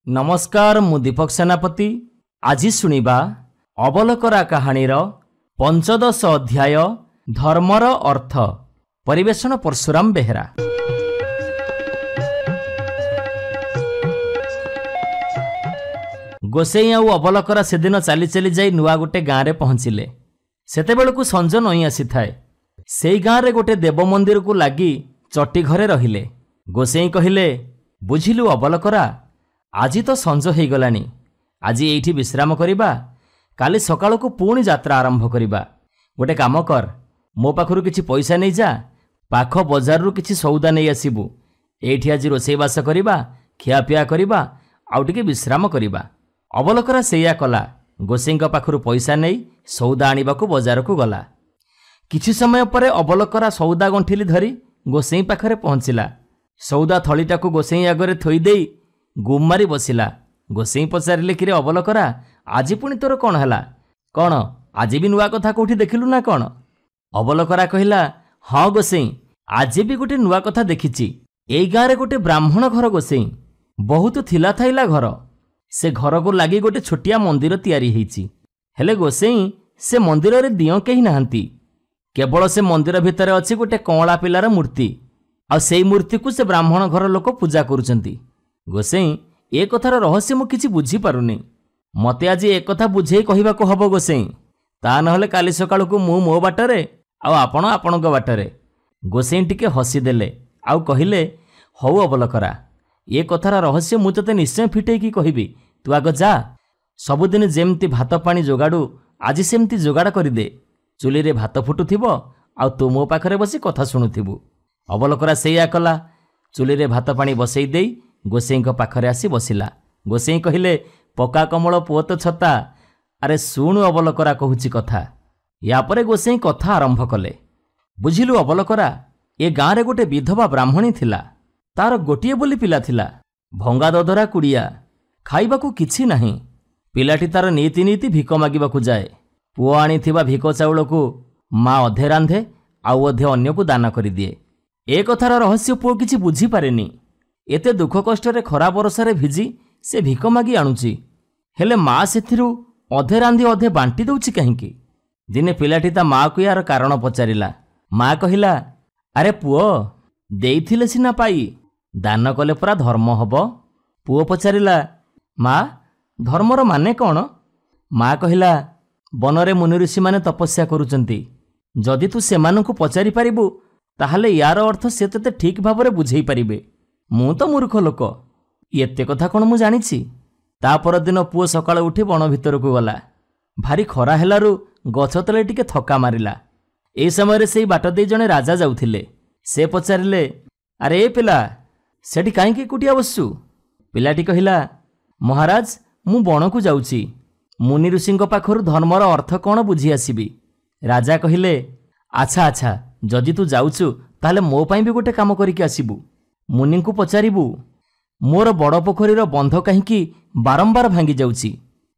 नमस्कार मु दीपक सेनापति। आज शुणिबा अवलोकरा कहानीर पंचदश अध्याय धर्मर अर्थ। परिवेषण परशुराम बेहेरा। गोसेई आउ अवलोकरा से दिन चली चली जाई नुआ गोटे गाँव में पहुंचिले। सेतेबेलकु संज नई आसी थाए। सेई गाँव में गोटे देव मंदिर को लगी चटी घरे रहिले। गोसेई कहिले, बुझिलु अवलोकरा, आज तो संज हो गलानी। आज एठी विश्राम करिबा, काली सकाळ को पुणी यात्रा आरंभ करिबा। गोटे काम कर, मो पाखरु किछि पैसा नहीं जा, पाख बजार रु किछि सौदा नहीं आसीबु। एठी आज रोसैबास करिबा, खियापिया करिबा, आउ टिके विश्राम करिबा। अवलोकरा सेया कला। गोसेईଙ୍କ पाखरु पैसा नहीं सौदा आनिबाकू बजार को गला। किछि समय परे अवलोकरा सौदा गंठिली धरी गोसेई पाखरे पहुंचिला। सौदा थलीटाकू गोसेई आगरे थोई देई गुम मारी बसिला। गोसेई पचारिले, किरे अवलोकरा, आज पुणी तोर कौन है? कौन आज भी नुआ कथा कौटी देखिलु ना कौन? अवलोकरा कहिला, हाँ गोसेई, आज भी गोटे नुआ कथा देखिछि। एई गाँव गोटे ब्राह्मण घर गोसेई, बहुत थिला थाइला घर। से घर को लगी गोटे छोटिया मंदिर तैयारी हेछि। हेले गोसेई, से मंदिर रे दियो केही नाहंती। केवल से मंदिर भितर अछि गोटे कौला पिलार मूर्ति। आ सेई मूर्ति को से ब्राह्मण घर लोक पूजा करूचंती। गोसेई, ए कथार रहस्य मु किछि बुझी पारुनी। मते आज ए कथा बुझेई कहिबाको हबो गोसेई। ता नहले काली सकाळ को मु मो बाटरे आ आपण आपणक बाटरे। गोसेई टिके हसी देले आउ कहिले, हौ अवलोकरा, ए कथार रहस्य मु तते निश्चय फिटेई की कहिबी। तू आग जा, सबुदिन जेमती भात पानी जोगाड़ू आज सेमती जोगाड़ करदे। चुली रे भात फुटुथिबो आ तू मो पाखरे बसी कथा शुणुथिबु। अवलोकरा सेया कला। चुली रे भात पानी बसई देई गोसेईଙ୍କ पाखरे आसी बसिला। गोसेई कहिले, पका कमल पुଅ तो छता, अरे शुणु अवलोकरा कहूची कथा। या परे गोसेई कथा आरंभ कले। बुझिलु अवलोकरा, ए गाँव रे गोटे विधवा ब्राह्मणी थिला। तार गोटिए बोली पिला थिला, भंगा ददरा कुड़िया, खाइबाकू किछि नाही। पिलाटी तार नीति नीति भिक मागिबाकू जाए। पुଅ आनिथिबा भिक चाउल को माँ अधे रांधे आउ अधे अन्य को दान करि दिए। ए कथार रहस्य पुଅ किछि बुझी पारेनी। एते दुख कष्ट रे खरा बरसारे भिजी से भिक मागी आणुची। हेले माँ सेथिरु अधे रांधि अधे बांटी दउची काहींकी? दिने पिलाटी ता माँ को यार कारण पचारिला। माँ कहिला, अरे पुଅ, देइथिले सिना पाई, दान कले परा धर्म हबो। पुଅ पचारिला, माँ, धर्मर माने कौन? माँ कहिला, बनरे मुनि ऋषि माने तपस्या करूचंती। जदि तू सेमानंकु पचारि पारिबु, ताहले यार अर्थ से तते ठीक भाबरे बुझेई पारिबे। मु तो मूर्ख लोक, एते कथा कौन मु जानिछि। ता पर दिन पुଅ सकाळ उठी बण भितर को गला। भारी खरा हेलारु गछ तले टिके थका मारिला। ए समय सेई बाट देई जणे राजा जाउथिले। से पचारिले, अरे ए पिला, सेठी काईकी कुटिया बसु? पिलाटी कहिला, महाराज, मु बण को जाउची। मुनि ऋषिंक पाखरु धर्मर अर्थ कौन बुझी आसीबी। राजा कहिले, अच्छा अच्छा, जदि तू जाउचु ताहले मो पाई भी गोटे काम करिके आसीबु। मुनि को पचारिबु, मोर बड़ पोखरीर बंध कहीं बारंबार भांगी जाउची।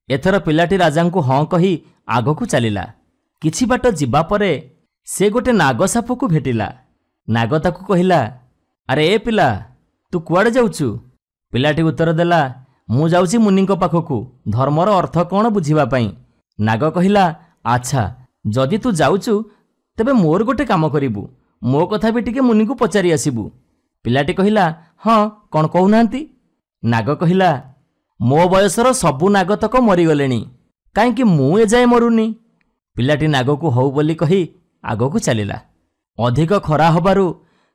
एथर पिलाटी राजा को हाँ कही आगकू चलिला। किछि बाट जिबा परे से गोटे नागसाप को भेटिला। नाग ताकू कहिला, अरे ए पिला, तू कुआडे जाउचु? पिलाटी उत्तर देला, मु जाउची मुनिंक पाखकू धर्मर अर्थ कौन बुझिबा पई। नाग कहिला, अच्छा, जदि तू जाउचु तेबे मोर गोटे काम करिबु, मो कथा भी टिके मुनि को पचारि आसीबु। पिलाटी कहिला, हाँ, कौन कहूनांती? नाग कहिला, मो बयसर सबु नागतक मरीगलेनी, काईकि मु एजाए मरुनी। पिलाटी नाग को हौ बोली कही आगकू चलिला। अधिक खरा हबारु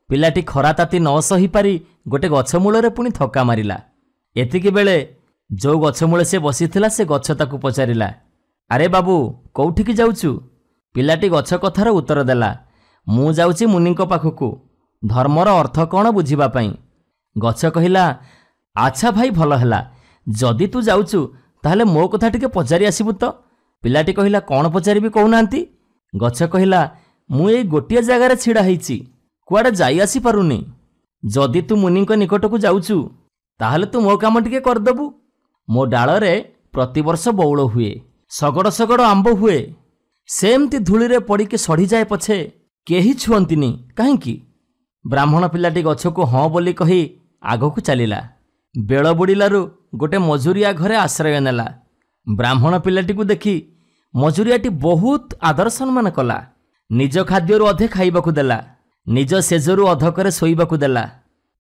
पिलाटी खरा ताती न सही पारी गोटे गछ मूलरे पुणी थका मारिला। एतिकी बेले जो गछ मूले से बसिथिला से गछ ताकू पचारिला, अरे बाबू, कौठिकी जाउचु? पिलाटी गछ कथार उत्तर देला, मु जाउची मुनिंक पाखकू धर्मर अर्थ कौन बुझिबा पई। गछ कहिला, अच्छा भाई, भल हैला, जदि तू जाउचु ताहले मो कथा टिके पचारि आसीबु तो। पिलाटी कहिला, कौन पचारिबी कहूनांती? गछ कहिला, मु एई गोटिए जगार छिड़ा हेइची, कुआडे जाई आसी पारुनी। जदि तू मुनिंक निकटकू जाउचु ताहले तू मो काम टिके करदबु। मो डाଳରେ प्रतिवर्ष बौळ हुए, सगड़ सगड़ आंब हुए। सेमती धूलिरे पड़िके सड़ी जाए पछे केही छुअंतिनी काहींकी। ब्राह्मण पिलाटी गछ को हाँ बोली कही आगकू चलिला। बेल बुड़िलारु गोटे मजुरिया घरे आश्रय नेला। ब्राह्मण पिलाटी को देखि मजुरियाटी बहुत आदर सम्मान कला। निज खाद्यरू अधे खाइबाकू देला, निज सेजरू अधकरे शोइबाकू देला।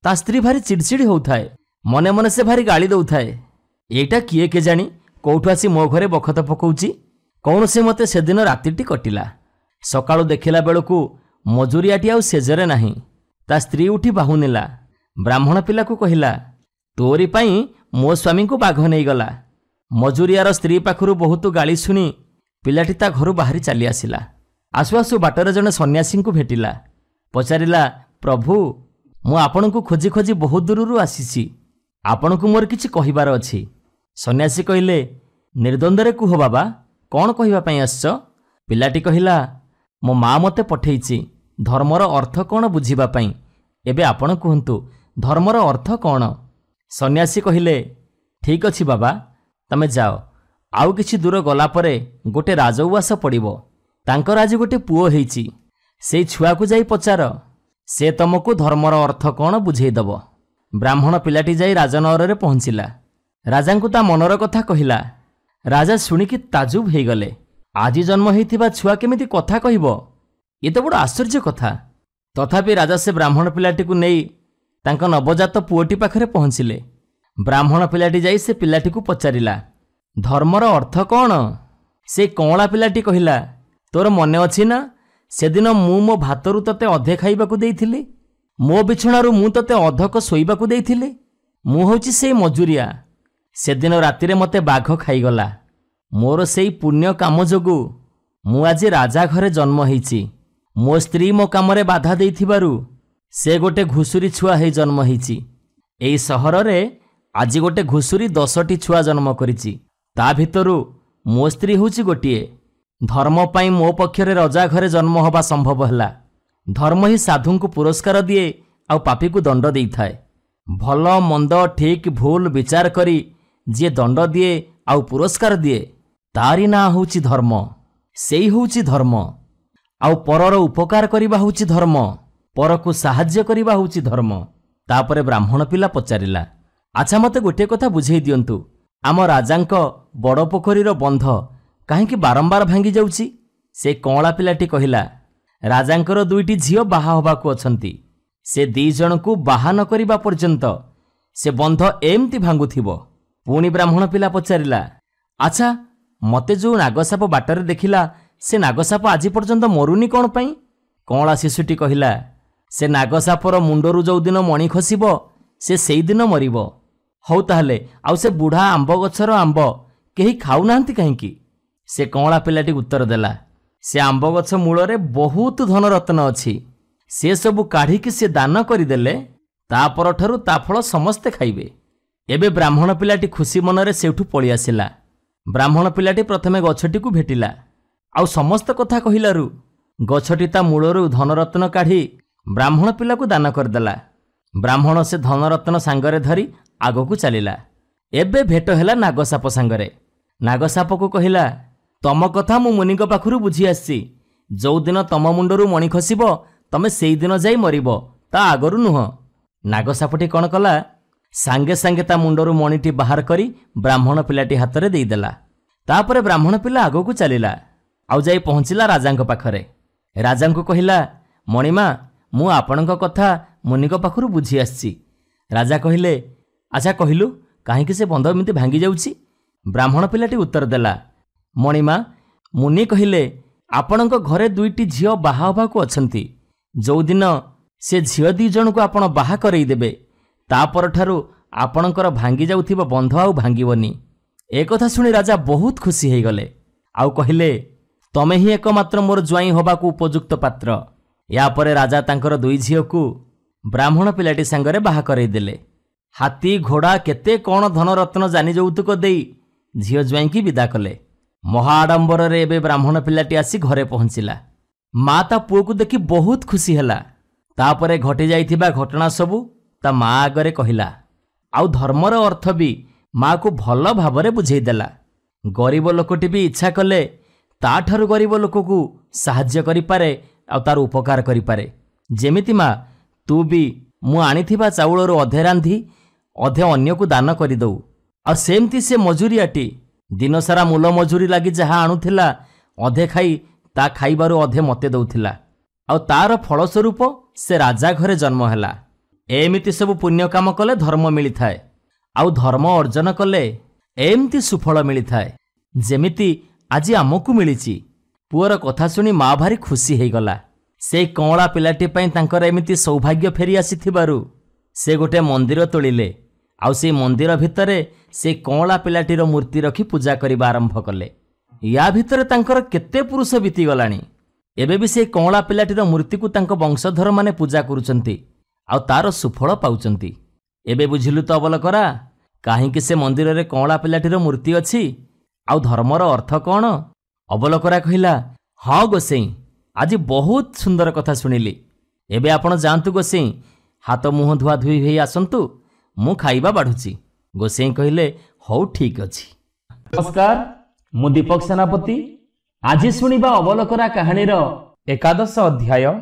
ता स्त्री भारी चिड़चिड़ी होउथाए, मने मने से भारी गाली दउथाए। एटा किए केजाणी कोठू आसी मो घरे बखत पकाउची। कौन से मते सेदिन रातिटी कटिला। सकाळू देखिला बेलकू मजुरियाटी आउ सेजरे नाही। ता स्त्री उठी बाहुनेला। ब्राह्मण पिला को कहिला, तोरी पाई मो स्वामी को बाघ नहीं गला। मजुरियार स्त्री पाखरु बहुत गाली शुणी पिलाटी ता घरु बाहरी चली आसिला। आसु आसु बाटरे जने सन्यासी को भेटिला। पचारिला, प्रभु मु आपण को खोजी खोजी बहुत दूररू आसीची, आपण को मोर किछि कहिबार अछि। सन्यासी कहिले, निर्द्वंदरे कुह बाबा, कौन कहिबा पई आसछ? पिलाटी कहिला, मो माँ मते पठेइछि धर्मर अर्थ कौन बुझिबा पई। एबे आपण कहंतु धर्मर अर्थ कौन? सन्यासी कहिले, ठीक अछि बाबा, तमे जाओ। आउ किछि दूर गला परे गोटे राजउवास पड़िबो। तांकर आज गोटे पुओ हेइछि। सेई छुआ को जाई पचार, से तमको धर्मर अर्थ कौन बुझेई दबो। ब्राह्मण पिलाटी जाई राजनगर रे पहुंचिला। राजा को ता मनर कथा कहिला। राजा शुणिकी ताजुब हो गले। आज जन्म होइथिबा छुआ केमिति कथा कहिबो, ये तो बड़ आश्चर्य कथा। तथापि राजा से ब्राह्मण पिलाटी को नहीं तांका नवजात पुओटी पाखरे पहुंचिले। ब्राह्मण पिलाटी जाई से पिलाटी को पचारिला, धर्मर अर्थ कौन? से कौला पिलाटी कहिला, तोर मने अछि ना सेदिन मु मो भातरू तते अधे खाइबाकू देइथिली, मो बिछणारू मु तते अधक शोइबाकू देइथिली। मु होउची सेई मजुरिया। सेदिन रातिरे मते बाघ खाइगला। मोर सेई पुण्य काम जोगु मु आज राजा घरे जन्म हेइची। मो स्त्री मो कामरे बाधा देइथिबारु से गोटे घुसुरी छुआ हे जन्म हेइची। एई सहर रे आज गोटे घुसुरी 10टी छुआ जन्म करिची। ता भितरु मो स्त्री होउची गोटिए। धर्म पाई मो पक्षरे राजा घरे जन्म होबा संभव हला। धर्म ही साधु को पुरस्कार दिए आ पापी को दंड देइथाए। भल मंद ठीक भूल विचार करी जे दंड दिए आउ पुरस्कार दिए तारी ना होउची धर्म। सेई होउची धर्म। आउ परर उपकार करिबा होउची धर्म। पर को साहाय्य करिबा होउची धर्म। तापरे ब्राह्मण पिला पचारिला, अच्छा मते गोटे कथा बुझेई दियंतु, आम राजांक बड़ पोखरीर बंध काहेकि बारंबार भांगी जाउची? से कौला पिलाटी कहिला, राजांकर 2टी झियो बाहा होबाकू अछंती। से 2 जन को बाहा न करिबा पर्यंत से बंध एमती भांगुथिबो। पुणी ब्राह्मण पिला पचारिला, अच्छा मते जो नागसाप बाटरे देखिला से नागसाप आज पर्यंत मरुनी कौन पाई? कौला शिशुटी कहिला, से नागसापर मुंडरू जो दिन मणि खसिबो से सेई दिन मरिबो। हौ ताहले आउ से बुढ़ा आंब गछर आंब केही खाउ नांती काहेकि? से कौला पिलाटी उत्तर देला, से आंब गछ मूलरे बहुत धन रत्न अछि। से सबु काढ़िकी से दान करदेले ता परठारु ता फल समस्ते खाइबे। एबे ब्राह्मण पिलाटी खुशी मनरे सेठू पळि आसिला। ब्राह्मण पिलाटी प्रथमे गछटी को भेटिला आउ समस्त कथा कहिलारु गछटी ता मूलरू धनरत्न काढ़ी ब्राह्मण पिला को दान करदेला। ब्राह्मण से धनरत्न सांगरे धरी आगकू चलिला। एबे भेट हेला नागसाप सांगरे। नागसाप को कहिला, तम कथा मु मुनिक पाखरु बुझी आसी। जो दिन तम मुंडरू मणि खसिबो तमे सेई दिन जाई मरिबो, ता आगरु नुह। नागसापटी कौन कला, सांगे सांगे ता मुंडरू मणिटी बाहर करी ब्राह्मण पिलाटी हातरे देईदेला। तापरे ब्राह्मण पिला आगकू चलिला आउ जाई पहुंचिला राजांक पाखरे। राजांकू कहिला, मणिमा मु आपणक कथा मुनिक पाखरु बुझी आसी। राजा कहिले, अच्छा कहिलु काहेकि से बंध एमिति भांगी जाउची? ब्राह्मण पिलाटी उत्तर देला, मणिमा मुनि कहिले आपणक घरे 2टी झियो बाहा होबाकू अछंती। जो दिन से झियो 2 जन को आपण बाहा करई देबे ता परठारु आपणकर भांगी जाउथिबो बंध आउ भांगीबनी। ए कथा सुनी राजा बहुत खुशी हे गले आउ कहिले, तमे ही एकमात्र मोर ज्वाई होबाकू उपयुक्त पात्र। या परे राजा तांकर 2 झियो को ब्राह्मण पिलाटी संगरे बाहा करई देले। हाथी घोड़ा केते कौन धन रत्न जानी यौतुक देई झियो ज्वाई की विदा कले। महाआडंबर रे एबे ब्राह्मण पिलाटी आसी घरे पहुंचिला। माँ ता पुओ को देखि बहुत खुशी हैला। तापरे घटी जाइथिबा घटना सबु ता माँ आगरे कहिला आउ धर्मर अर्थ भी माँ को भल भावरे बुझेई देला। गरीब लोकटी भी इच्छा कले ता ठारु गरीब लोक को साहाय्य करि पारे आउ तार उपकार करि पारे। जेमिति माँ तू भी मु आनिथिबा चाउलरो अधे रांधी अधे अन्य को दान करि दऊ ଆଉ ସେମିତି ସେ ମଜୁରିଆଟି ଦିନସାରା ମୂଲ ମଜୁରୀ ଲାଗି ଯାହା ଆଣୁଥିଲା ଅଧେ ଖାଇ ତା ଖାଇବାରୁ ଅଧେ ମୋତେ ଦେଉଥିଲା। ଆଉ ତାର ଫଳସ୍ୱରୂପ ସେ ରାଜା ଘରେ ଜନ୍ମ ହେଲା। ଏମିତି ସବୁ ପୁଣ୍ୟ କାମ କଲେ ଧର୍ମ ମିଳିଥାଏ, ଆଉ ଧର୍ମ ଅର୍ଜନ କଲେ ଏମିତି ସୁଫଳ ମିଳିଥାଏ ଯେମିତି ଆଜି ଆମକୁ ମିଳିଛି। ପୁଅର କଥା ଶୁଣି ମା ଭାରି ଖୁସି ହେଇଗଲା। ସେଇ କଅଁଳା ପିଲାଟି ପାଇଁ ତାଙ୍କର ଏମିତି ସୌଭାଗ୍ୟ ଫେରି ଆସିଥିବାରୁ ସେ ଗୋଟେ ମନ୍ଦିର ତୋଳିଲେ। ଆଉ ସେଇ ମନ୍ଦିର ଭିତରେ ସେ କଅଁଳା ପିଲାଟିର ମୂର୍ତ୍ତି ରଖି ପୂଜା କରିବା ଆରମ୍ଭ କଲେ। ୟା ଭିତରେ ତାଙ୍କର କେତେ ପୁରୁଷ ବିତିଗଲାଣି। ଏବେ ବି ସେଇ କଅଁଳା ପିଲାଟିର ମୂର୍ତ୍ତିକୁ ତାଙ୍କ ବଂଶଧରମାନେ ପୂଜା କରୁଛନ୍ତି, ଆଉ ତାର ସୁଫଳ ପାଉଛନ୍ତି। ଏବେ ବୁଝିଲୁ ତ ଅବଲକରା, କାହିଁକି ସେ ମନ୍ଦିରରେ କଅଁଳା ପିଲାଟିର ମୂର୍ତ୍ତି ଅଛି, ଆଉ ଧର୍ମର ଅର୍ଥ କ'ଣ? ଅବଲକରା କହିଲା, ହଁ ଗୋସେଇଁ, ଆଜି ବହୁତ ସୁନ୍ଦର କଥା ଶୁଣିଲି। ଏବେ ଆପଣ ଯାଆନ୍ତୁ ଗୋସେଇଁ, ହାତ ମୁହଁ ଧୁଆ ଧୋଇ ହୋଇ ଆସନ୍ତୁ, ମୁଁ ଖାଇବା ବାଢ଼ୁଛି। ଗୋସେଇଁ କହିଲେ, ହଉ ଠିକ୍ ଅଛି। ନମସ୍କାର, ମୁଁ ଦୀପକ ସେନାପତି। ଆଜି ଶୁଣିବା ଅବଲକରା କାହାଣୀର ଏକାଦଶ ଅଧ୍ୟାୟ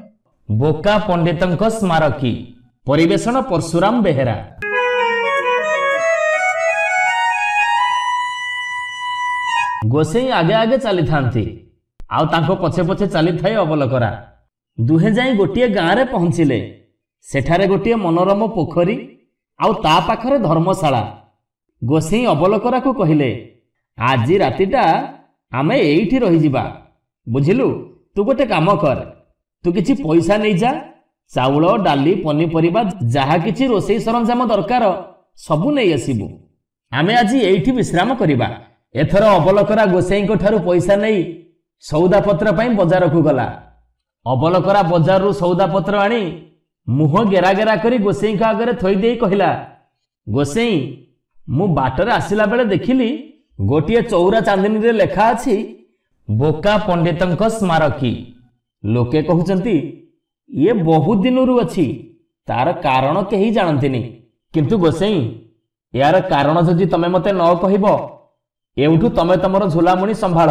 ବୋକା ପଣ୍ଡିତଙ୍କ ସ୍ମାରକୀ। ପରିବେଷଣ ପରଶୁରାମ ବେହେରା। ଗୋସେଇଁ ଆଗେ ଆଗେ ଚାଲିଥାନ୍ତି, ଆଉ ତାଙ୍କ ପଛେ ପଛେ ଚାଲିଥାଏ ଅବଲକରା। ଦୁହେଁ ଯାଇ ଗୋଟିଏ ଗାଁରେ ପହଞ୍ଚିଲେ। ସେଠାରେ ଗୋଟିଏ ମନୋରମ ପୋଖରୀ ଆଉ ତା ପାଖରେ ଧର୍ମଶାଳା। ଗୋସେଇଁ ଅବଲକରାକୁ କହିଲେ, ଆଜି ରାତିଟା ଆମେ ଏଇଠି ରହିଯିବା। ବୁଝିଲୁ, ତୁ ଗୋଟେ କାମ କର, ତୁ କିଛି ପଇସା ନେଇଯା। ଚାଉଳ, ଡାଲି, ପନିପରିବା, ଯାହା କିଛି ରୋଷେଇ ସରଞ୍ଜାମ ଦରକାର ସବୁ ନେଇ ଆସିବୁ। ଆମେ ଆଜି ଏଇଠି ବିଶ୍ରାମ କରିବା। ଏଥର ଅବଲକରା ଗୋସେଇଁଙ୍କ ଠାରୁ ପଇସା ନେଇ ସଉଦାପତ୍ର ପାଇଁ ବଜାରକୁ ଗଲା। ଅବଲକରା ବଜାରରୁ ସଉଦାପତ୍ର ଆଣି ମୁହଁ ଗେରା ଗେରା କରି ଗୋସେଇଁଙ୍କ ଆଗରେ ଥୋଇଦେଇ କହିଲା, ଗୋସେଇଁ, ମୁଁ ବାଟରେ ଆସିଲା ବେଳେ ଦେଖିଲି ଗୋଟିଏ ଚଉରା ଚାନ୍ଦିନୀରେ ଲେଖା ଅଛି ବୋକା ପଣ୍ଡିତଙ୍କ ସ୍ମାରକୀ। ଲୋକେ କହୁଛନ୍ତି ଇଏ ବହୁତ ଦିନରୁ ଅଛି, ତାର କାରଣ କେହି ଜାଣନ୍ତିନି। କିନ୍ତୁ ଗୋସେଇଁ, ଏହାର କାରଣ ଯଦି ତମେ ମୋତେ ନ କହିବ, ଏଉଠୁ ତମେ ତମର ଝୁଲାମୁଣି ସମ୍ଭାଳ,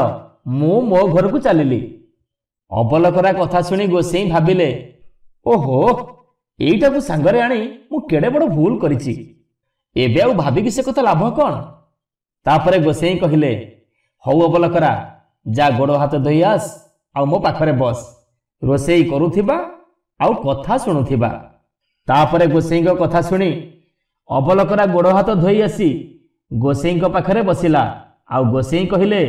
ମୁଁ ମୋ ଘରକୁ ଚାଲିଲି। ଅବଲକରା କଥା ଶୁଣି ଗୋସେଇଁ ଭାବିଲେ, ଓହୋ, ଏଇଟାକୁ ସାଙ୍ଗରେ ଆଣି ମୁଁ କେଡ଼େ ବଡ଼ ଭୁଲ କରିଛି। ଏବେ ଆଉ ଭାବିକି ସେ କଥା ଲାଭ କ'ଣ? ତାପରେ ଗୋସେଇଁ କହିଲେ, ହଉ ଅବଲକରା, ଯା ଗୋଡ଼ ହାତ ଧୋଇ ଆସ, ଆଉ ମୋ ପାଖରେ ବସ। ରୋଷେଇ କରୁଥିବା ଆଉ କଥା ଶୁଣୁଥିବା। ତାପରେ ଗୋସେଇଁଙ୍କ କଥା ଶୁଣି ଅବଲକରା ଗୋଡ଼ ହାତ ଧୋଇ ଆସି ଗୋସେଇଁଙ୍କ ପାଖରେ ବସିଲା। ଆଉ ଗୋସେଇଁ କହିଲେ,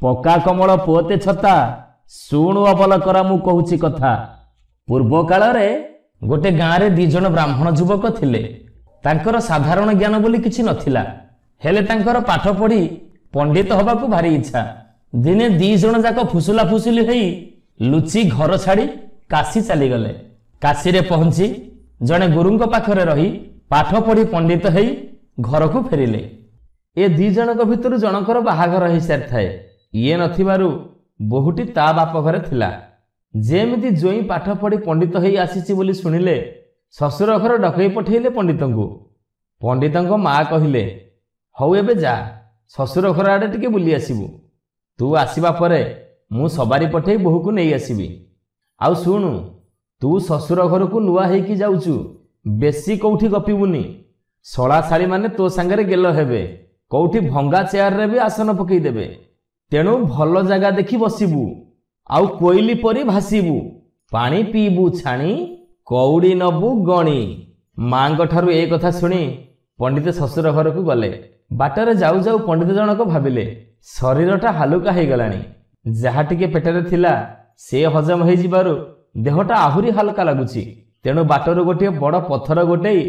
ପକା କମଳ ପୁଅତେ ଛତା, ଶୁଣୁ ଅବଲକରା ମୁଁ କହୁଛି କଥା। ପୂର୍ବ କାଳରେ ଗୋଟେ ଗାଁରେ 2 ଜଣ ବ୍ରାହ୍ମଣ ଯୁବକ ଥିଲେ। ତାଙ୍କର ସାଧାରଣ ଜ୍ଞାନ ବୋଲି କିଛି ନଥିଲା, ହେଲେ ତାଙ୍କର ପାଠ ପଢ଼ି ପଣ୍ଡିତ ହେବାକୁ ଭାରି ଇଚ୍ଛା। ଦିନେ 2 ଜଣ ଯାକ ଫୁସୁଲା ଫୁସୁଲି ହୋଇ ଲୁଚି ଘର ଛାଡ଼ି କାଶୀ ଚାଲିଗଲେ। କାଶୀରେ ପହଞ୍ଚି ଜଣେ ଗୁରୁଙ୍କ ପାଖରେ ରହି ପାଠ ପଢ଼ି ପଣ୍ଡିତ ହେଇ ଘରକୁ ଫେରିଲେ। ଏ 2 ଜଣଙ୍କ ଭିତରୁ ଜଣଙ୍କର ବାହାଘର ହେଇସାରିଥାଏ। ଇଏ ନଥିବାରୁ ବୋହୂଟି ତା ବାପ ଘରେ ଥିଲା। ଯେମିତି ଜୋଇଁ ପାଠ ପଢ଼ି ପଣ୍ଡିତ ହେଇ ଆସିଛି ବୋଲି ଶୁଣିଲେ, ଶ୍ୱଶୁର ଘର ଡକେଇ ପଠେଇଲେ ପଣ୍ଡିତଙ୍କୁ। ପଣ୍ଡିତଙ୍କ ମା କହିଲେ, ହଉ ଏବେ ଯା, ଶ୍ୱଶୁର ଘର ଆଡ଼େ ଟିକେ ବୁଲି ଆସିବୁ। ତୁ ଆସିବା ପରେ ମୁଁ ସବାରି ପଠେଇ ବୋହୂକୁ ନେଇ ଆସିବି। ଆଉ ଶୁଣୁ, ତୁ ଶ୍ୱଶୁର ଘରକୁ ନୂଆ ହେଇକି ଯାଉଛୁ, ବେଶୀ କୋଉଠି ଗପିବୁନି। ଶଳାଶାଳୀ ମାନେ ତୋ ସାଙ୍ଗରେ ଗେଲ ହେବେ, କୋଉଠି ଭଙ୍ଗା ଚେୟାରରେ ବି ଆସନ ପକେଇ ଦେବେ। ତେଣୁ ଭଲ ଜାଗା ଦେଖି ବସିବୁ, ଆଉ କୋଇଲି ପରି ଭାସିବୁ। ପାଣି ପିଇବୁ ଛାଣି, କଉଡ଼ି ନବୁ ଗଣି। ମାଙ୍କ ଠାରୁ ଏ କଥା ଶୁଣି ପଣ୍ଡିତ ଶ୍ୱଶୁର ଘରକୁ ଗଲେ। ବାଟରେ ଯାଉ ଯାଉ ପଣ୍ଡିତ ଜଣକ ଭାବିଲେ, ଶରୀରଟା ହାଲୁକା ହେଇଗଲାଣି। ଯାହା ଟିକେ ପେଟରେ ଥିଲା ସେ ହଜମ ହେଇଯିବାରୁ ଦେହଟା ଆହୁରି ହାଲକା ଲାଗୁଛି। ତେଣୁ ବାଟରୁ ଗୋଟିଏ ବଡ଼ ପଥର ଗୋଟେଇ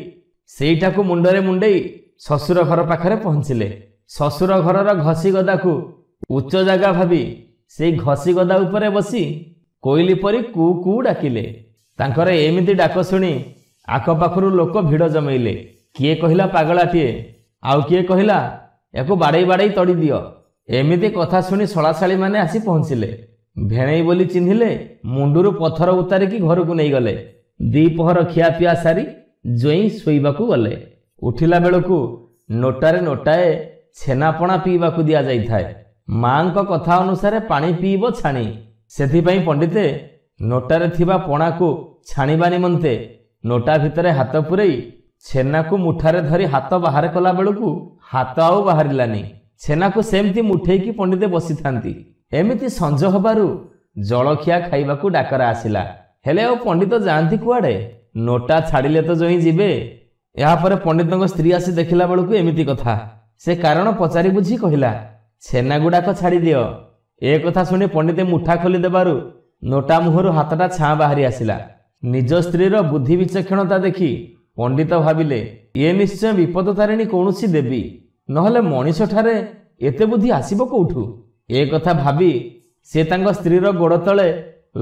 ସେଇଟାକୁ ମୁଣ୍ଡରେ ମୁଣ୍ଡେଇ ଶ୍ୱଶୁର ଘର ପାଖରେ ପହଞ୍ଚିଲେ। ଶ୍ୱଶୁର ଘରର ଘଷି ଗଦାକୁ ଉଚ୍ଚ ଜାଗା ଭାବି ସେଇ ଘଷି ଗଦା ଉପରେ ବସି କୋଇଲି ପରି କୁ କୁ ଡାକିଲେ। ତାଙ୍କର ଏମିତି ଡାକ ଶୁଣି ଆଖପାଖରୁ ଲୋକ ଭିଡ଼ ଜମେଇଲେ। କିଏ କହିଲା ପାଗଳାଟିଏ, ଆଉ କିଏ କହିଲା ୟାକୁ ବାଡ଼େଇ ବାଡ଼େଇ ତଡ଼ି ଦିଅ। ଏମିତି କଥା ଶୁଣି ଶଳାଶାଳୀ ମାନେ ଆସି ପହଞ୍ଚିଲେ। ଭେଣେଇ ବୋଲି ଚିହ୍ନିଲେ, ମୁଣ୍ଡରୁ ପଥର ଉତାରିକି ଘରକୁ ନେଇଗଲେ। 2 ପହର ଖିଆପିଆ ସାରି ଜୋଇଁ ଶୋଇବାକୁ ଗଲେ। ଉଠିଲା ବେଳକୁ ନୋଟାରେ ନୋଟାଏ ଛେନାପଣା ପିଇବାକୁ ଦିଆଯାଇଥାଏ। ମାଙ୍କ କଥା ଅନୁସାରେ ପାଣି ପିଇବ ଛାଣି। ସେଥିପାଇଁ ପଣ୍ଡିତେ ନୋଟାରେ ଥିବା ପଣାକୁ ଛାଣିବା ନିମନ୍ତେ ନୋଟା ଭିତରେ ହାତ ପୂରେଇ ଛେନାକୁ ମୁଠାରେ ଧରି ହାତ ବାହାର କଲା ବେଳକୁ ହାତ ଆଉ ବାହାରିଲାନି। ଛେନାକୁ ସେମିତି ମୁଠେଇକି ପଣ୍ଡିତେ ବସିଥାନ୍ତି। ଏମିତି ସଞ୍ଜ ହବାରୁ ଜଳଖିଆ ଖାଇବାକୁ ଡାକରା ଆସିଲା। ହେଲେ ଆଉ ପଣ୍ଡିତ ଯାଆନ୍ତି କୁଆଡେ? ନୋଟା ଛାଡ଼ିଲେ ତ ଜଇଁ ଯିବେ। ଏହାପରେ ପଣ୍ଡିତଙ୍କ ସ୍ତ୍ରୀ ଆସି ଦେଖିଲା ବେଳକୁ ଏମିତି କଥା। ସେ କାରଣ ପଚାରି ବୁଝି କହିଲା, ଛେନା ଗୁଡାକ ଛାଡ଼ିଦିଅ। ଏ କଥା ଶୁଣି ପଣ୍ଡିତେ ମୁଠା ଖୋଲି ଦେବାରୁ ନୋଟା ମୁହଁରୁ ହାତଟା ଛାଁ ବାହାରି ଆସିଲା। ନିଜ ସ୍ତ୍ରୀର ବୁଦ୍ଧି ବିଚକ୍ଷଣତା ଦେଖି ପଣ୍ଡିତ ଭାବିଲେ, ଇଏ ନିଶ୍ଚୟ ବିପଦ ତାରିଣୀ କୌଣସି ଦେବୀ, ନହେଲେ ମଣିଷଠାରେ ଏତେ ବୁଦ୍ଧି ଆସିବ କୋଉଠୁ? ଏ କଥା ଭାବି ସେ ତାଙ୍କ ସ୍ତ୍ରୀର ଗୋଡ଼ ତଳେ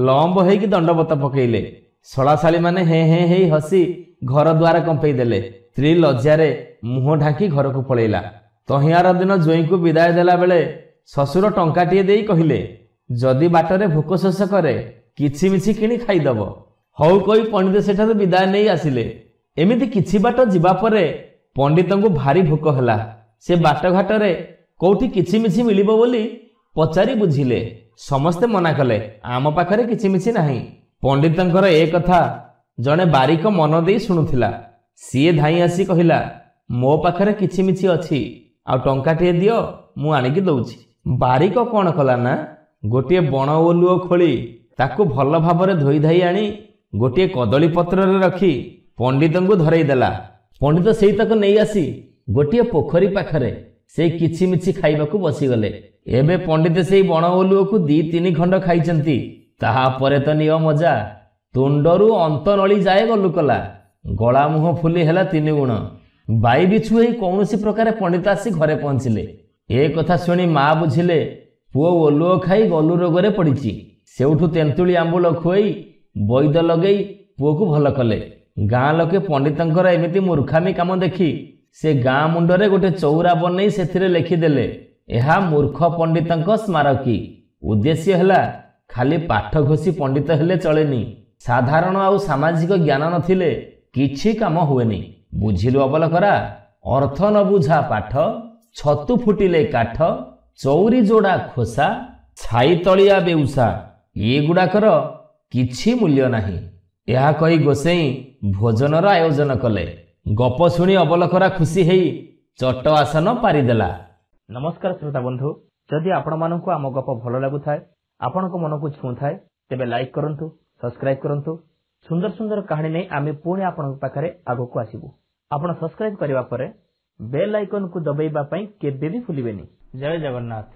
ଲମ୍ବ ହେଇକି ଦଣ୍ଡବତ ପକେଇଲେ। ଶଳାଶାଳୀ ମାନେ ହେଁ ହେଁ ହେଇ ହସି ଘର ଦ୍ୱାର କମ୍ପେଇ ଦେଲେ। ସ୍ତ୍ରୀ ଲଜ୍ଜାରେ ମୁହଁ ଢାଙ୍କି ଘରକୁ ପଳେଇଲା। ତହିଁଆର ଦିନ ଜ୍ୱଇଁଙ୍କୁ ବିଦାୟ ଦେଲା ବେଳେ ଶ୍ୱଶୁର ଟଙ୍କାଟିଏ ଦେଇ କହିଲେ, ଯଦି ବାଟରେ ଭୋକ ଶୋଷ କରେ କିଛି ମିଛି କିଣି ଖାଇଦବ। ହଉ କହି ପଣ୍ଡିତ ସେଠାରୁ ବିଦାୟ ନେଇ ଆସିଲେ। ଏମିତି କିଛି ବାଟ ଯିବା ପରେ ପଣ୍ଡିତଙ୍କୁ ଭାରି ଭୋକ ହେଲା। ସେ ବାଟଘାଟରେ କୋଉଠି କିଛି ମିଛି ମିଳିବ ବୋଲି ପଚାରି ବୁଝିଲେ। ସମସ୍ତେ ମନା କଲେ, ଆମ ପାଖରେ କିଛି ମିଛି ନାହିଁ। ପଣ୍ଡିତଙ୍କର ଏ କଥା ଜଣେ ବାରିକ ମନ ଦେଇ ଶୁଣୁଥିଲା। ସିଏ ଧାଇଁ ଆସି କହିଲା, ମୋ ପାଖରେ କିଛି ମିଛି ଅଛି, ଆଉ ଟଙ୍କାଟିଏ ଦିଅ, ମୁଁ ଆଣିକି ଦଉଛି। ବାରିକ କ'ଣ କଲା ନା, ଗୋଟିଏ ବଣ ଓଲୁଅ ଖୋଳି ତାକୁ ଭଲ ଭାବରେ ଧୋଇ ଧାଇ ଆଣି ଗୋଟିଏ କଦଳୀ ପତ୍ରରେ ରଖି ପଣ୍ଡିତଙ୍କୁ ଧରେଇ ଦେଲା। ପଣ୍ଡିତ ସେଇତକ ନେଇ ଆସି ଗୋଟିଏ ପୋଖରୀ ପାଖରେ ସେଇ କିଛି ମିଛି ଖାଇବାକୁ ବସିଗଲେ। ଏବେ ପଣ୍ଡିତ ସେଇ ବଣ ଓଲୁଅକୁ 2-3 ଖଣ୍ଡ ଖାଇଛନ୍ତି। ତାହାପରେ ତ ନିଅ ମଜା। ତୁଣ୍ଡରୁ ଅନ୍ତ ନଳି ଯାଏ ଗଲୁ କଲା। ଗଳା ମୁହଁ ଫୁଲି ହେଲା 3 ଗୁଣ। ବାଇ ବିଛୁ ହେଇ କୌଣସି ପ୍ରକାରେ ପଣ୍ଡିତ ଆସି ଘରେ ପହଞ୍ଚିଲେ। ଏ କଥା ଶୁଣି ମା ବୁଝିଲେ, ପୁଅ ଓଲୁଅ ଖାଇ ଗଲୁ ରୋଗରେ ପଡ଼ିଛି। ସେଉଠୁ ତେନ୍ତୁଳି ଆମ୍ବୁଲ ଖୁଆଇ ବୈଦ ଲଗେଇ ପୁଅକୁ ଭଲ କଲେ। ଗାଁ ଲୋକେ ପଣ୍ଡିତଙ୍କର ଏମିତି ମୂର୍ଖାମି କାମ ଦେଖି ସେ ଗାଁ ମୁଣ୍ଡରେ ଗୋଟେ ଚଉରା ବନେଇ ସେଥିରେ ଲେଖିଦେଲେ, ଏହା ମୂର୍ଖ ପଣ୍ଡିତଙ୍କ ସ୍ମାରକୀ। ଉଦ୍ଦେଶ୍ୟ ହେଲା, ଖାଲି ପାଠ ଘୋଷି ପଣ୍ଡିତ ହେଲେ ଚଳେନି, ସାଧାରଣ ଆଉ ସାମାଜିକ ଜ୍ଞାନ ନଥିଲେ କିଛି କାମ ହୁଏନି। ବୁଝିଲୁ ଅବଲକରା? ଅର୍ଥ ନ ବୁଝା ପାଠ, ଛତୁ ଫୁଟିଲେ କାଠ, ଚୌରି ଯୋଡ଼ା ଖୋସା, ଛାଇ ତଳିଆ ବେଉସା, ଏଗୁଡ଼ାକର କିଛି ମୂଲ୍ୟ ନାହିଁ। ଏହା କହି ଗୋସେଇଁ ଭୋଜନର ଆୟୋଜନ କଲେ। ଗପ ଶୁଣି ଅବଲକରା ଖୁସି ହେଇ ଚଟ ଆସନ ପାରିଦେଲା। ନମସ୍କାର ଶ୍ରୋତା ବନ୍ଧୁ, ଯଦି ଆପଣମାନଙ୍କୁ ଆମ ଗପ ଭଲ ଲାଗୁଥାଏ, ଆପଣଙ୍କ ମନକୁ ଛୁଉଁଥାଏ, ତେବେ ଲାଇକ୍ କରନ୍ତୁ, ସବସ୍କ୍ରାଇବ୍ କରନ୍ତୁ। ସୁନ୍ଦର ସୁନ୍ଦର କାହାଣୀ ନେଇ ଆମେ ପୁଣି ଆପଣଙ୍କ ପାଖରେ ଆଗକୁ ଆସିବୁ। ଆପଣ ସବସ୍କ୍ରାଇବ୍ କରିବା ପରେ ବେଲ୍ ଆଇକନ୍କୁ ଦବାଇବା ପାଇଁ କେବେ ବି ଭୁଲିବେନି। ଜୟ ଜଗନ୍ନାଥ।